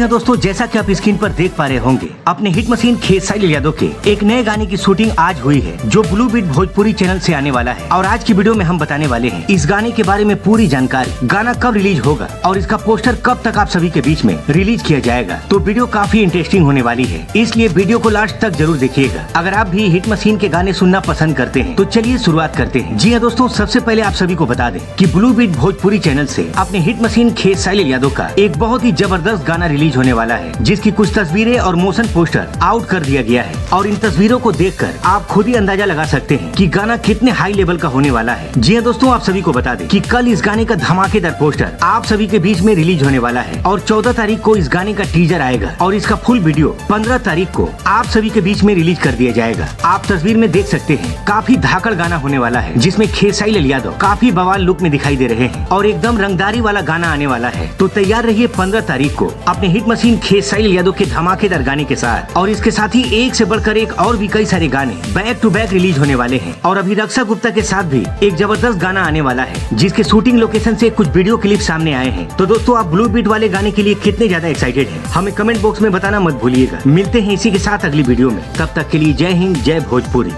हाँ दोस्तों, जैसा कि आप स्क्रीन पर देख पा रहे होंगे, अपने हिट मशीन खेसारी यादव के एक नए गाने की शूटिंग आज हुई है जो ब्लू बीट भोजपुरी चैनल से आने वाला है। और आज की वीडियो में हम बताने वाले हैं इस गाने के बारे में पूरी जानकारी, गाना कब रिलीज होगा और इसका पोस्टर कब तक आप सभी के बीच में रिलीज किया जाएगा। तो वीडियो काफी इंटरेस्टिंग होने वाली है, इसलिए वीडियो को लास्ट तक जरूर देखिएगा। अगर आप भी हिट मशीन के गाने सुनना पसंद करते हैं तो चलिए शुरुआत करते हैं। जी हाँ दोस्तों, सबसे पहले आप सभी को बता दें कि ब्लू बीट भोजपुरी चैनल से अपने हिट मशीन खेसारी यादव का एक बहुत ही जबरदस्त गाना रिलीज होने वाला है, जिसकी कुछ तस्वीरें और मोशन पोस्टर आउट कर दिया गया है। और इन तस्वीरों को देखकर आप खुद ही अंदाजा लगा सकते हैं कि गाना कितने हाई लेवल का होने वाला है। जी हाँ दोस्तों, आप सभी को बता दें कि कल इस गाने का धमाकेदार पोस्टर आप सभी के बीच में रिलीज होने वाला है और 14 तारीख को इस गाने का टीजर आएगा और इसका फुल वीडियो 15 तारीख को आप सभी के बीच में रिलीज कर दिया जाएगा। आप तस्वीर में देख सकते हैं, काफी धाकड़ गाना होने वाला है, जिसमें खेसारी यादव काफी बवाल लुक में दिखाई दे रहे हैं और एकदम रंगदारी वाला गाना आने वाला है। तो तैयार रहिए 15 तारीख को अपने हिट मशीन खेसारी यादव के धमाकेदार गाने के साथ। और इसके साथ ही एक से बढ़कर एक और भी कई सारे गाने बैक टू बैक रिलीज होने वाले हैं। और अभी रक्षा गुप्ता के साथ भी एक जबरदस्त गाना आने वाला है, जिसके शूटिंग लोकेशन से कुछ वीडियो क्लिप सामने आए हैं। तो दोस्तों, आप ब्लू बीट वाले गाने के लिए कितने ज्यादा एक्साइटेड हैं, हमें कमेंट बॉक्स में बताना मत भूलिएगा। मिलते हैं इसी के साथ अगली वीडियो में, तब तक के लिए जय हिंद, जय भोजपुरी।